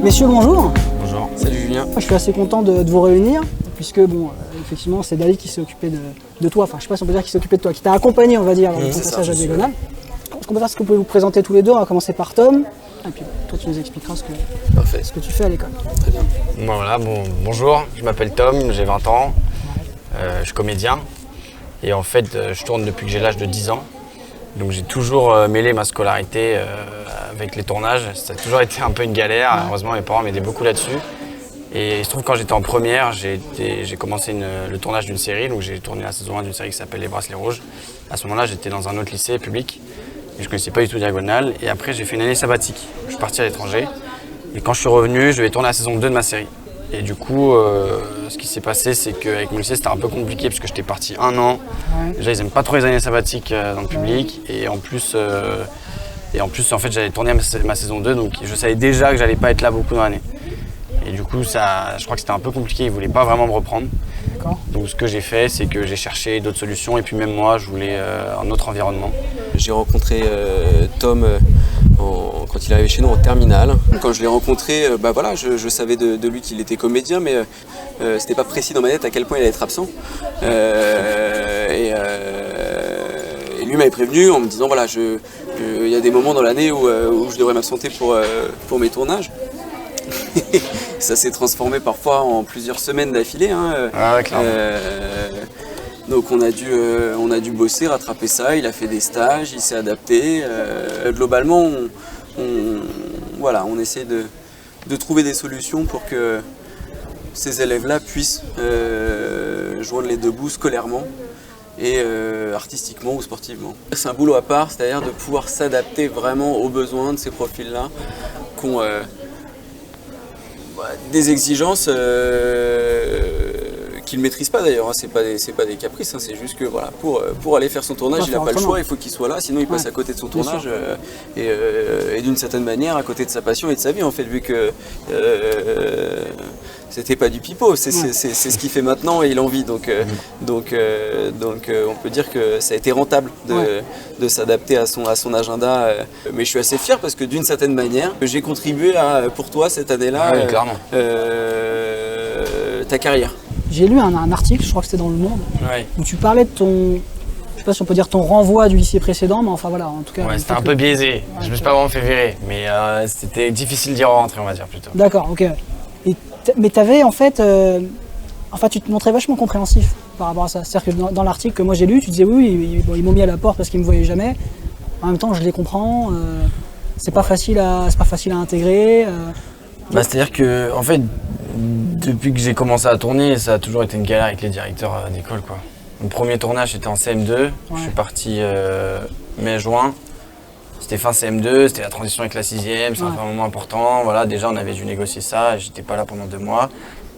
Messieurs, bonjour. Bonjour. Salut Julien. Je suis assez content de vous réunir, puisque bon, effectivement, c'est David qui s'est occupé de toi, enfin je sais pas si on peut dire qu'il s'est occupé de toi, qui t'a accompagné, on va dire, dans ton passage à Diagonale. Ce qu'on peut faire, c'est que vous pouvez vous présenter tous les deux, on va commencer par Tom, et puis toi tu nous expliqueras ce que tu fais à l'école. Très bien. Bon, voilà, bonjour, je m'appelle Tom, j'ai 20 ans, je suis comédien, et en fait je tourne depuis que j'ai l'âge de 10 ans. Donc j'ai toujours mêlé ma scolarité avec les tournages. Ça a toujours été un peu une galère. Heureusement, mes parents m'aidaient beaucoup là-dessus. Et il se trouve que quand j'étais en première, j'ai commencé le tournage d'une série. Donc j'ai tourné la saison 1 d'une série qui s'appelle Les Bracelets Rouges. À ce moment-là, j'étais dans un autre lycée public. Et je ne connaissais pas du tout Diagonale. Et après, j'ai fait une année sabbatique. Je suis parti à l'étranger. Et quand je suis revenu, je vais tourner la saison 2 de ma série. Et du coup, ce qui s'est passé, c'est qu'avec mon lycée, c'était un peu compliqué parce que j'étais parti 1 an. Ouais. Déjà, ils n'aiment pas trop les années sabbatiques dans le public. Et en plus, en fait, j'allais tourner ma saison 2, donc je savais déjà que j'allais pas être là beaucoup dans l'année. Et du coup, je crois que c'était un peu compliqué, ils ne voulaient pas vraiment me reprendre. Donc ce que j'ai fait, c'est que j'ai cherché d'autres solutions. Et puis même moi, je voulais un autre environnement. J'ai rencontré Tom quand il est arrivé chez nous en terminale. Quand je l'ai rencontré, voilà, je savais de lui qu'il était comédien, mais c'était pas précis dans ma tête à quel point il allait être absent. Et lui m'avait prévenu en me disant voilà, il y a des moments dans l'année où je devrais m'absenter pour mes tournages. Ça s'est transformé parfois en plusieurs semaines d'affilée. Clairement. Donc on a dû bosser, rattraper ça. Il a fait des stages, il s'est adapté. Globalement, on essaie de trouver des solutions pour que ces élèves-là puissent joindre les deux bouts scolairement et artistiquement ou sportivement. C'est un boulot à part, c'est-à-dire de pouvoir s'adapter vraiment aux besoins de ces profils-là qui ont des exigences qu'il ne maîtrise pas d'ailleurs, c'est pas des caprices, c'est juste que voilà, pour aller faire son tournage, il n'a pas le choix, il faut qu'il soit là, sinon il passe à côté de son tournage et d'une certaine manière à côté de sa passion et de sa vie en fait, vu que c'était pas du pipeau, c'est ce qu'il fait maintenant et il en vit, donc on peut dire que ça a été rentable de s'adapter à son agenda, mais je suis assez fier parce que d'une certaine manière, j'ai contribué pour toi cette année-là, ta carrière. J'ai lu un article, je crois que c'était dans Le Monde, où tu parlais de ton, je sais pas si on peut dire ton renvoi du lycée précédent, mais enfin voilà, en tout cas. Ouais, c'était un peu biaisé, je me suis pas vraiment fait virer, mais c'était difficile d'y rentrer, on va dire plutôt. D'accord, ok. Mais t'avais en fait, tu te montrais vachement compréhensif par rapport à ça. C'est-à-dire que dans l'article que moi j'ai lu, tu disais oui, ils m'ont mis à la porte parce qu'ils me voyaient jamais. En même temps, je les comprends. C'est pas facile à intégrer. C'est-à-dire que en fait, depuis que j'ai commencé à tourner, ça a toujours été une galère avec les directeurs d'école, quoi. Mon premier tournage c'était en CM2. Je suis parti mai-juin. C'était fin CM2, c'était la transition avec la 6e, c'est un moment important. Voilà, déjà on avait dû négocier ça, j'étais pas là pendant 2 mois.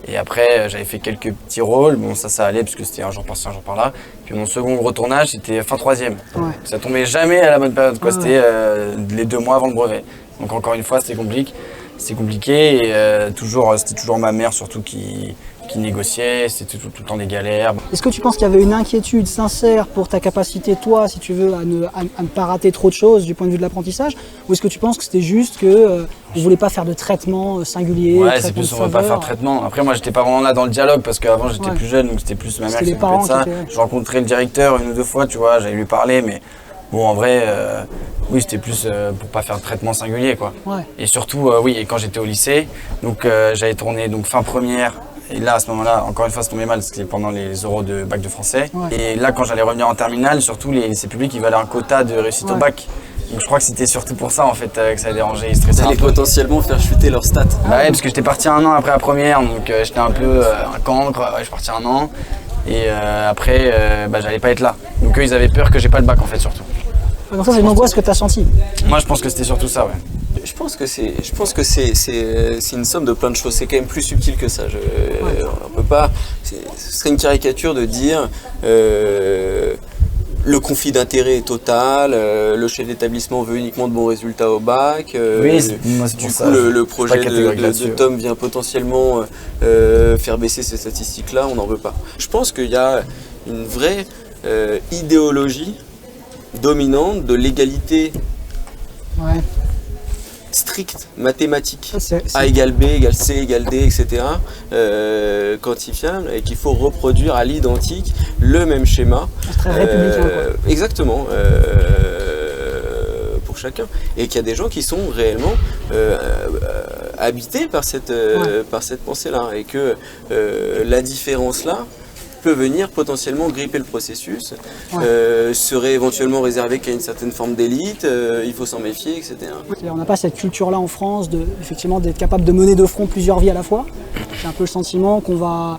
Et après j'avais fait quelques petits rôles, bon ça allait parce que c'était un jour par-ci, un jour par-là. Puis mon second gros tournage c'était fin 3e. Ça tombait jamais à la bonne période, quoi. C'était les 2 mois avant le brevet. Donc encore une fois c'était compliqué. C'était compliqué et c'était toujours ma mère surtout qui négociait, c'était tout le temps des galères. Est-ce que tu penses qu'il y avait une inquiétude sincère pour ta capacité, toi, si tu veux, à ne pas rater trop de choses du point de vue de l'apprentissage? Ou est-ce que tu penses que c'était juste que vous ne voulez pas faire de traitement singulier? Ouais, c'est plus on ne veut pas faire de traitement. Après moi j'étais pas vraiment là dans le dialogue parce qu'avant j'étais plus jeune, donc c'était plus ma mère qui s'occupait de ça. Je rencontrais le directeur 1 ou 2 fois, tu vois, j'allais lui parler, mais bon en vrai, oui c'était plus pour pas faire de traitement singulier, quoi. Et surtout, et quand j'étais au lycée, donc j'avais tourné donc fin première. Et là, à ce moment-là, encore une fois, ça tombait mal, c'était pendant les oraux de bac de français. Et là, quand j'allais revenir en terminale, surtout les lycées publics, ils avaient un quota de réussite au bac. Donc je crois que c'était surtout pour ça, en fait, que ça a dérangé, ils stressaient un peu. Potentiellement faire chuter leurs stats. Parce que j'étais parti 1 an après la première, donc j'étais un peu un cancre, je suis parti 1 an. Et après, j'allais pas être là. Donc eux, ils avaient peur que j'ai pas le bac, en fait, surtout. Donc ça, c'est une angoisse que tu as sentie? Moi, je pense que c'était surtout ça, Je pense que c'est une somme de plein de choses. C'est quand même plus subtil que ça. On peut pas. Ce serait une caricature de dire le le conflit d'intérêt est total, le chef d'établissement veut uniquement de bons résultats au bac. Moi, c'est du pour coup, ça, le projet pas catégorique de là-dessus. Tom vient potentiellement faire baisser ces statistiques-là, on n'en veut pas. Je pense qu'il y a une vraie idéologie dominante de l'égalité Ouais. stricte, mathématique. C'est- A égale B égale C égale D, etc. Quantifiable, et qu'il faut reproduire à l'identique le même schéma. C'est très républicain, quoi. Exactement. Pour chacun. Et qu'il y a des gens qui sont réellement habités par cette pensée-là. Et que la différence-là peut venir potentiellement gripper le processus, serait éventuellement réservé qu'à une certaine forme d'élite, il faut s'en méfier, etc. On n'a pas cette culture-là en France, effectivement, d'être capable de mener de front plusieurs vies à la fois. J'ai un peu le sentiment qu'on va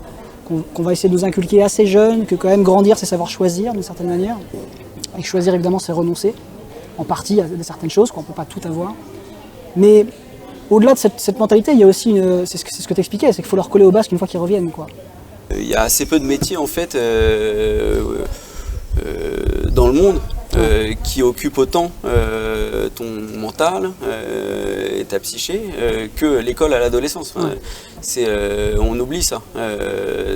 essayer de nous inculquer assez jeunes, que quand même grandir, c'est savoir choisir d'une certaine manière. Et que choisir, évidemment, c'est renoncer, en partie, à certaines choses, qu'on ne peut pas tout avoir. Mais au-delà de cette mentalité, il y a aussi, c'est ce que tu expliquais, c'est qu'il faut leur coller au basque une fois qu'ils reviennent, quoi. Il y a assez peu de métiers en fait dans le monde qui occupent autant ton mental et ta psyché que l'école à l'adolescence. Enfin, on oublie ça.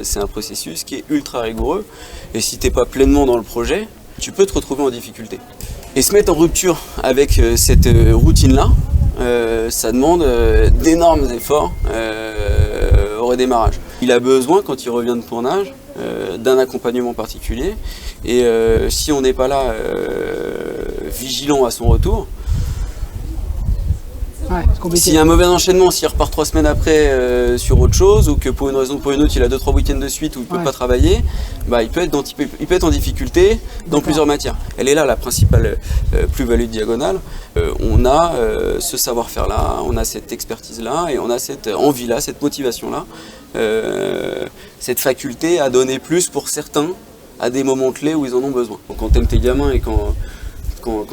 C'est un processus qui est ultra rigoureux et si tu n'es pas pleinement dans le projet, tu peux te retrouver en difficulté. Et se mettre en rupture avec cette routine-là, ça demande d'énormes efforts au redémarrage. Il a besoin, quand il revient de tournage, d'un accompagnement particulier. Et si on n'est pas là vigilant à son retour, Ouais, c'est compliqué. s'il y a un mauvais enchaînement, s'il repart 3 semaines après sur autre chose, ou que pour une raison ou pour une autre, il a 2-3 week-ends de suite où il ne peut pas travailler, bah, il peut être en difficulté dans plusieurs matières. Elle est là la principale plus-value de Diagonale. On a ce savoir-faire-là, on a cette expertise-là, et on a cette envie-là, cette motivation-là, cette faculté à donner plus pour certains à des moments clés où ils en ont besoin. Donc, quand tu aimes tes gamins et quand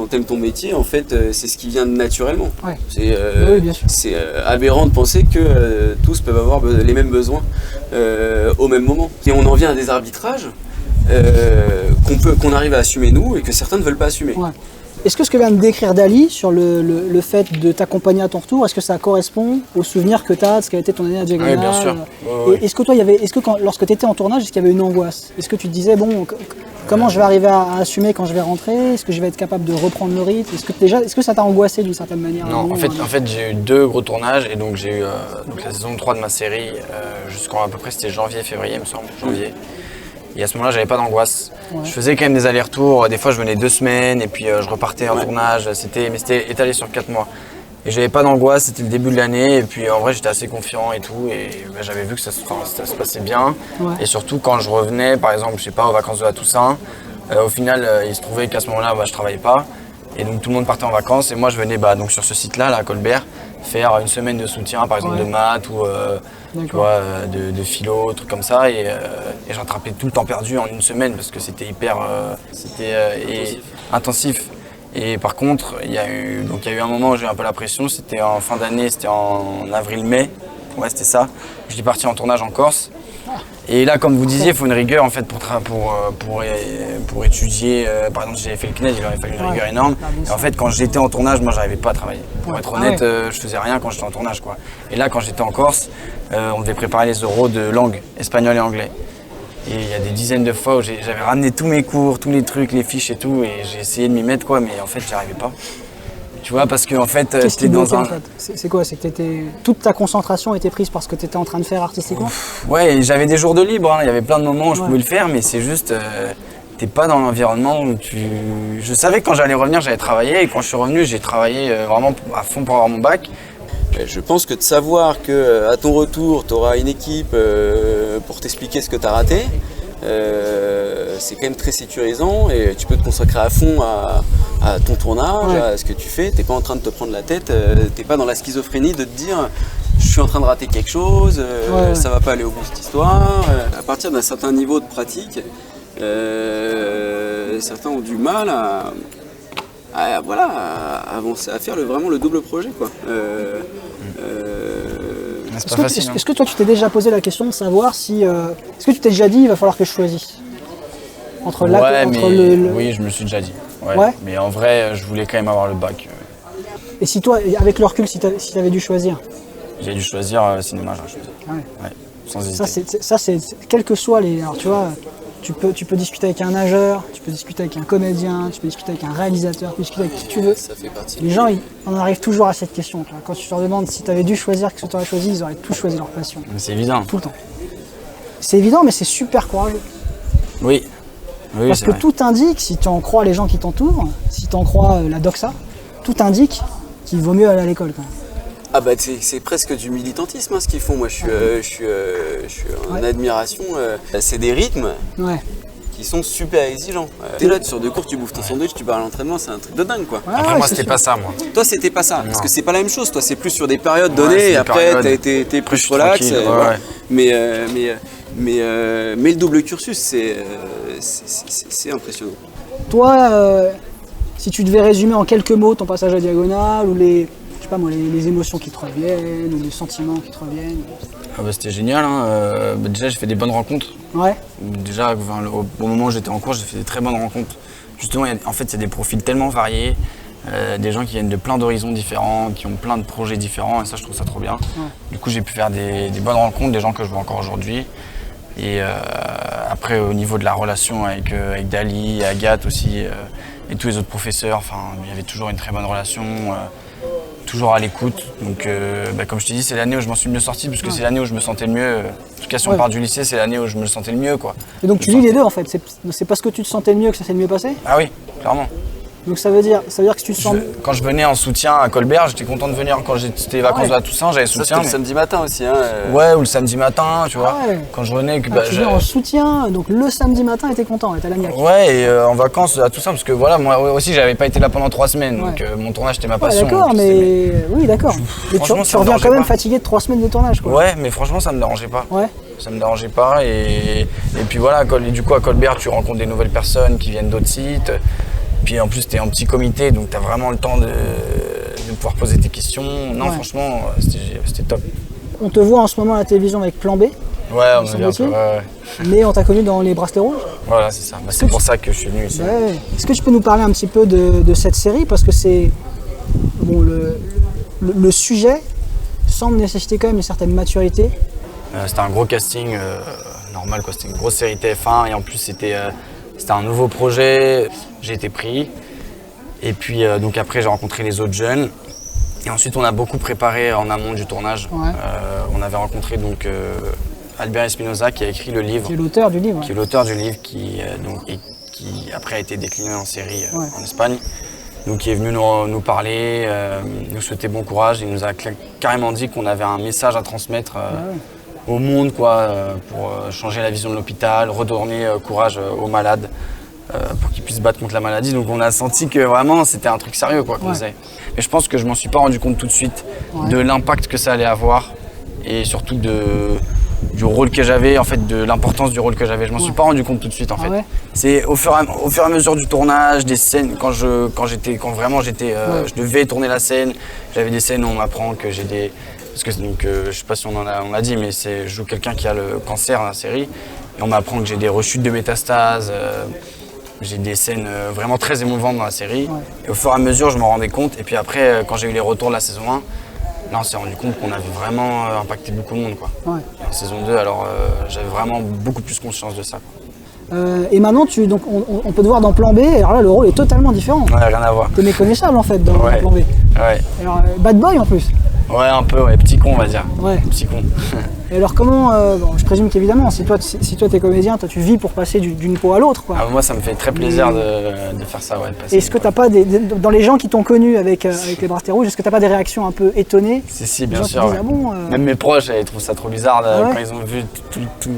tu aimes ton métier, en fait, c'est ce qui vient naturellement. Ouais. C'est bien sûr. c'est aberrant de penser que tous peuvent avoir les mêmes besoins au même moment. Et on en vient à des arbitrages qu'on arrive à assumer nous et que certains ne veulent pas assumer. Ouais. Est-ce que ce que vient de décrire Dali sur le fait de t'accompagner à ton retour, est-ce que ça correspond aux souvenirs que tu as de ce qu'a été ton année à Diagonale? Oui, bien sûr. Et est-ce que toi, lorsque tu étais en tournage, est-ce qu'il y avait une angoisse? Est-ce que tu te disais, bon, comment je vais arriver à assumer quand je vais rentrer? Est-ce que je vais être capable de reprendre le rythme? Est-ce que ça t'a angoissé d'une certaine manière? Non, en fait j'ai eu 2 gros tournages et donc j'ai eu donc la saison 3 de ma série jusqu'en à peu près c'était janvier-février, me semble, janvier. Et à ce moment-là, j'avais pas d'angoisse. Ouais. Je faisais quand même des allers-retours. Des fois, je venais 2 semaines et puis je repartais en tournage. Mais c'était étalé sur 4 mois. Et j'avais pas d'angoisse. C'était le début de l'année. Et puis en vrai, j'étais assez confiant et tout. Et j'avais vu que ça se passait bien. Ouais. Et surtout, quand je revenais, par exemple, je sais pas, aux vacances de la Toussaint, au final, il se trouvait qu'à ce moment-là, je travaillais pas. Et donc tout le monde partait en vacances. Et moi, je venais donc sur ce site-là, là, à Colbert, faire une semaine de soutien, par exemple de maths ou tu vois, de philo, trucs comme ça. Et je rattrapais tout le temps perdu en une semaine parce que c'était hyper intensif. Et par contre, il y a eu un moment où j'ai eu un peu la pression, c'était en fin d'année, c'était en avril-mai. Ouais, c'était ça. Je suis parti en tournage en Corse. Et là, comme vous disiez, il faut une rigueur en fait pour étudier. Par exemple, si j'avais fait le CNED, il aurait fallu une rigueur énorme. Et en fait, quand j'étais en tournage, moi, j'arrivais pas à travailler. Pour être honnête, je faisais rien quand j'étais en tournage, quoi. Et là, quand j'étais en Corse, on devait préparer les oraux de langue, espagnol et anglais. Et il y a des dizaines de fois où j'avais ramené tous mes cours, tous les trucs, les fiches et tout, et j'ai essayé de m'y mettre, quoi, mais en fait, j'y arrivais pas. Tu vois, parce que en fait, qu'est-ce qui j'étais dans bloquait, un. en fait c'est quoi? C'est que toute ta concentration était prise par ce que tu étais en train de faire artistiquement? Ouais, j'avais des jours de libre, hein. Il y avait plein de moments où je pouvais le faire, mais c'est juste, t'es pas dans l'environnement où Je savais que quand j'allais revenir, j'allais travailler, et quand je suis revenu, j'ai travaillé vraiment à fond pour avoir mon bac. Je pense que de savoir qu'à ton retour, tu auras une équipe pour t'expliquer ce que tu as raté, c'est quand même très sécurisant et tu peux te consacrer à fond à ton tournage, à ce que tu fais. Tu n'es pas en train de te prendre la tête, tu n'es pas dans la schizophrénie de te dire je suis en train de rater quelque chose, ça va pas aller au bout de cette histoire. À partir d'un certain niveau de pratique, certains ont du mal à avancer, à faire vraiment le double projet, quoi. C'est pas facile. Est-ce que toi tu t'es déjà posé la question de savoir si... est-ce que tu t'es déjà dit il va falloir que je choisisse? Entre Ouais, entre mais oui, je me le suis déjà dit. Ouais. Ouais. Mais en vrai, je voulais quand même avoir le bac. Et si toi, avec le recul, si t'avais dû choisir, J'ai dû choisir cinéma, j'ai choisi. ouais. Ouais, sans hésiter. Ça, c'est quels que soient les. Alors, tu vois, tu peux discuter avec un nageur, tu peux discuter avec un comédien, tu peux discuter avec un réalisateur, tu peux discuter avec qui tu veux. Ça fait partie. Les gens, on en arrive toujours à cette question. Tu vois. Quand tu leur demandes si tu avais dû choisir, qu'est-ce que tu aurais choisi, ils auraient tous choisi leur passion. Mais c'est évident. Tout le temps. C'est évident, mais c'est super courageux. Oui. Oui, Parce c'est que vrai. tout indique, si tu en crois les gens qui t'entourent, si tu en crois la doxa, tout indique qu'il vaut mieux aller à l'école. Quand même. Ah bah c'est presque du militantisme ce qu'ils font. Moi je suis en Ouais. admiration. C'est des rythmes Ouais. qui sont super exigeants. T'es là sur 2 cours, tu bouffes ton sandwich, tu pars à l'entraînement, c'est un truc de dingue quoi. Ouais, Après, ouais, moi, c'est c'était sûr. pas ça, moi. Toi c'était pas ça, parce Non. que c'est pas la même chose. Toi c'est plus sur des périodes Ouais, données c'est et des après périodes. t'es Après, je plus suis relax. tranquille, ouais, voilà. ouais. Mais le double cursus c'est impressionnant. Toi, si tu devais résumer en quelques mots ton passage à Diagonale, ou les, je sais pas moi, les émotions qui te reviennent, ou les sentiments qui te reviennent. Ah bah, c'était génial. Hein. Déjà, j'ai fait des bonnes rencontres. Ouais. Déjà, au moment où j'étais en cours, j'ai fait des très bonnes rencontres. Justement, en fait, c'est des profils tellement variés, des gens qui viennent de plein d'horizons différents, qui ont plein de projets différents, et ça, je trouve ça trop bien. Ouais. Du coup, j'ai pu faire des bonnes rencontres, des gens que je vois encore aujourd'hui. Et après, au niveau de la relation avec Dali, Agathe aussi, et tous les autres professeurs, il y avait toujours une très bonne relation. Toujours à l'écoute. Donc, comme je t'ai dit, c'est l'année où je m'en suis le mieux sorti, puisque c'est l'année où je me sentais le mieux. En tout cas, si on Ouais. part du lycée, c'est l'année où je me le sentais le mieux, quoi. Et donc tu lis les deux en fait. C'est parce que tu te sentais le mieux que ça s'est le mieux passé. Ah oui, clairement. Donc ça veut dire que tu te sens. Quand je venais en soutien à Colbert, j'étais content de venir. Quand c'était les vacances ouais. de la Toussaint, j'avais Ça soutien. c'était le samedi matin aussi. Hein, Ouais, ou le samedi matin, tu vois. Ah ouais. Quand je venais, Ah, tu viens en soutien, donc le samedi matin, t'es content, t'as la niaque. Ouais, et en vacances à Toussaint, parce que voilà, moi aussi, j'avais pas été là pendant 3 semaines, donc Ouais. mon tournage c'était ma Ouais, passion. d'accord, donc mais oui, d'accord. Mais franchement, tu ça me reviens dérangeait quand même pas. fatigué de 3 semaines de tournage, quoi. Ouais, mais franchement, ça me dérangeait pas. Ouais. Ça me dérangeait pas et puis voilà, du coup à Colbert tu rencontres des nouvelles personnes qui viennent d'autres sites. Puis en plus tu es en petit comité donc tu as vraiment le temps de pouvoir poser tes questions. Non Ouais. franchement c'était top. On te voit en ce moment à la télévision avec Plan B, Ouais, on est bien. semble-t-il. Ouais. mais on t'a connu dans Les Bracelets Rouges. Voilà, c'est ça. Bah, c'est pour ça que je suis venu ici. Ouais. Est-ce que tu peux nous parler un petit peu de cette série, parce que c'est bon, le sujet semble nécessiter quand même une certaine maturité. C'était un gros casting normal quoi, c'était une grosse série TF1 et en plus c'était un nouveau projet, j'ai été pris. Et puis donc après j'ai rencontré les autres jeunes et ensuite on a beaucoup préparé en amont du tournage. Ouais. On avait rencontré donc Albert Espinosa qui a écrit le livre, Qui est l'auteur du livre. qui est l'auteur du livre qui après a été décliné en série Ouais. en Espagne. Donc il est venu nous parler, nous souhaiter bon courage. Il nous a carrément dit qu'on avait un message à transmettre au monde quoi, pour changer la vision de l'hôpital, redonner courage aux malades pour qu'ils puissent se battre contre la maladie. Donc on a senti que vraiment c'était un truc sérieux quoi, qu'on Ouais. faisait. Mais je pense que je m'en suis pas rendu compte tout de suite Ouais. de l'impact que ça allait avoir et surtout du rôle que j'avais, en fait, de l'importance du rôle que j'avais. Je m'en suis pas rendu compte tout de suite en Ah fait. ouais. C'est au fur et à mesure du tournage, des scènes, quand vraiment j'étais, je devais tourner la scène, j'avais des scènes où on m'apprend que j'ai des. Parce que donc, je sais pas si on l'a dit, mais je joue quelqu'un qui a le cancer dans la série. Et on m'apprend que j'ai des rechutes de métastases, j'ai des scènes vraiment très émouvantes dans la série. Ouais. Et au fur et à mesure, je m'en rendais compte. Et puis après, quand j'ai eu les retours de la saison 1, là on s'est rendu compte qu'on avait vraiment impacté beaucoup de monde quoi. Ouais. En saison 2, alors j'avais vraiment beaucoup plus conscience de ça. Quoi. Et maintenant, donc, on peut te voir dans Plan B, et alors là, le rôle est totalement différent. Ouais, rien à voir. T'es méconnaissable en fait dans Ouais. Plan B. Ouais. Alors, bad boy en plus. Ouais, un peu, ouais, petit con on va dire. Ouais. Petit con. Et alors comment, bon, je présume qu'évidemment, si toi t'es comédien, toi tu vis pour passer d'une peau à l'autre, quoi. Ah, moi ça me fait très plaisir de faire ça, ouais. de passer Est-ce que une t'as pas dans les gens qui t'ont connu avec les Bracelets Rouges, est-ce que t'as pas des réactions un peu étonnées? Si, Les bien gens qui sûr. disent, Ouais. ah bon, Même mes proches, ils trouvent ça trop bizarre ouais quand ils ont vu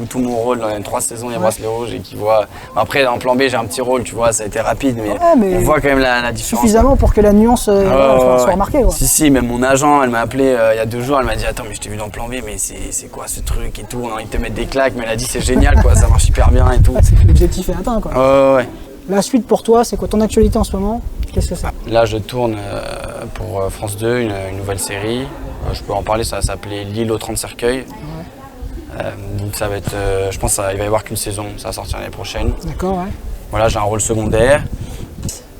tout mon rôle dans les 3 saisons, les Ouais. Bracelets Rouges, et qu'ils voient. Après, en plan B, j'ai un petit rôle, tu vois, ça a été rapide, mais, Ouais, mais on voit quand même la différence. suffisamment pour que la nuance voilà, soit Ouais. remarquée, quoi. Si, même mon agent, elle m'a appelé il y a 2 jours, elle m'a dit attends, mais je t'ai vu dans Plan B, mais c'est quoi ce truc et tout, on a envie de te mettre des claques, mais elle a dit c'est génial quoi, ça marche hyper bien et tout. Ouais, c'est que l'objectif est atteint, quoi. Ouais. La suite pour toi, c'est quoi ton actualité en ce moment? Qu'est-ce que c'est? Là, je tourne pour France 2 une nouvelle série. Je peux en parler, ça va s'appeler L'île aux 30 cercueils. Donc ça va être, je pense qu'il va y avoir qu'une saison, ça va sortir l'année prochaine. D'accord, ouais. Voilà, j'ai un rôle secondaire.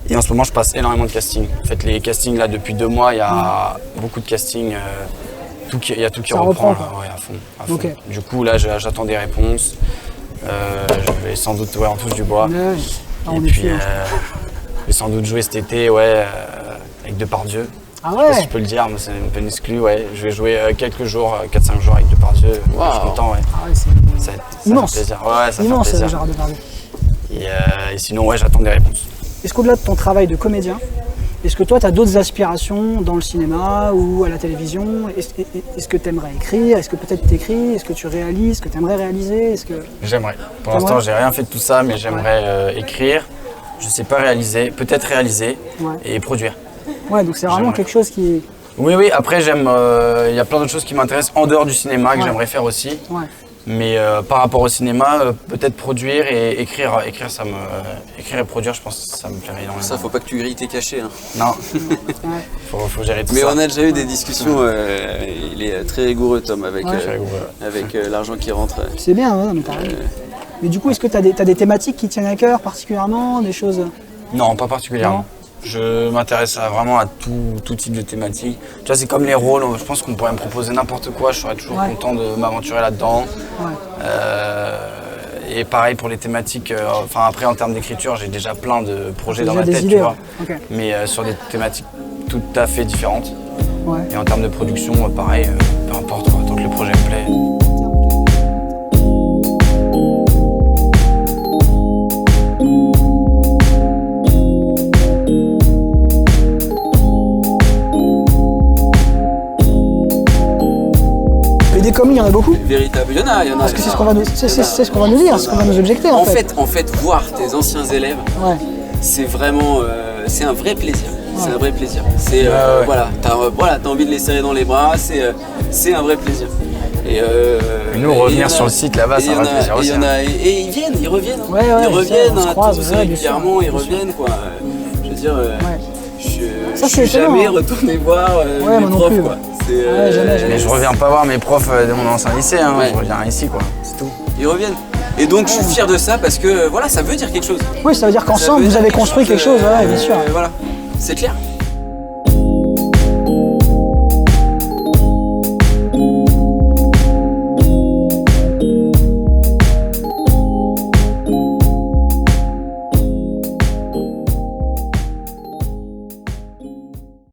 Et en ce moment, je passe énormément de castings. En fait, les castings, là, depuis 2 mois, il y a beaucoup de castings. Il y a tout qui Ça reprend, reprend, là, ouais, à fond. Ok. Du coup, là, j'attends des réponses. Je vais sans doute, ouais, on touche du bois. Ouais. Ah, on Et est puis, dessus, hein. je vais sans doute jouer cet été, ouais, avec Depardieu. Ah Je sais pas si ouais. je peux le dire, mais c'est un peu une exclu, ouais. Je vais jouer quelques jours, 4-5 jours avec Depardieu. Je suis content, ouais. Ah ouais, c'est Ça immense. fait plaisir. Ouais, ça immense, fait plaisir. Gérard Depardieu. Et sinon, ouais, j'attends des réponses. Est-ce qu'au-delà de ton travail de comédien, est-ce que toi, tu as d'autres aspirations dans le cinéma ou à la télévision? Est-ce que tu aimerais écrire? Est-ce que peut-être tu écris? Est-ce que tu réalises? Est-ce que tu aimerais réaliser? J'aimerais. Pour l'instant, j'ai rien fait de tout ça, mais j'aimerais écrire. Je sais pas réaliser, peut-être réaliser Ouais. et produire. Ouais, donc c'est vraiment J'aimerais. quelque chose qui... Oui, oui, après, j'aime. Il y a plein d'autres choses qui m'intéressent en dehors du cinéma que Ouais. j'aimerais faire aussi. Ouais. Mais par rapport au cinéma, peut-être produire et écrire. Écrire et produire, je pense que ça me plairait énormément. Ça, faut pas que tu grilles tes cachets. Hein. Non, Ouais. faut gérer tout Mais ça. on a déjà eu des discussions, il est très rigoureux Tom avec, Ouais. Très rigoureux. avec l'argent qui rentre. C'est bien, ouais, mais t'as raison. Mais du coup, est-ce que tu as des thématiques qui tiennent à cœur particulièrement? Des choses... Non, pas particulièrement. Non. Je m'intéresse vraiment à tout type de thématique. Tu vois, c'est comme les rôles, je pense qu'on pourrait me proposer n'importe quoi, je serais toujours Ouais. content de m'aventurer là-dedans. Ouais. Et pareil pour les thématiques, enfin après en termes d'écriture, j'ai déjà plein de projets dans Déjà ma des tête, idées, tu vois. ouais. Ok. Mais sur des thématiques tout à fait différentes. Ouais. Et en termes de production, pareil, peu importe quoi, tant que le projet me plaît. Et des comédies, il y en a beaucoup? Véritable, il y en a. Parce que c'est ce qu'on va nous, c'est ce qu'on va nous dire, c'est ce qu'on va nous objecter en fait. En fait, voir tes anciens élèves, Ouais. c'est vraiment, c'est un vrai plaisir. C'est Ouais. un vrai plaisir. C'est ouais. voilà, t'as envie de les serrer dans les bras. C'est un vrai plaisir. Et nous, et revenir il y en a- sur le site là-bas, et ça il y en va a- plaisir et aussi. il y en a- et ils viennent, ils reviennent. Hein. Ouais, ouais, ils reviennent, on se hein, croise, tous ouais, bien sûr, régulièrement, ils bien sûr. reviennent quoi. Je veux dire, Ouais. je Ça, c'est suis étonnant, jamais hein. retourné voir Ouais, mes moi non profs plus, quoi. ouais. C'est, Ouais, jamais. Mais je reviens pas voir mes profs de mon ancien lycée, hein. Ouais. Je reviens ici quoi, c'est tout. Ils reviennent. Et donc je suis fier de ça parce que voilà, ça veut dire quelque chose. Oui, ça veut dire Ça qu'ensemble veut vous dire avez construit quelque chose, ouais, bien sûr. Voilà, c'est clair.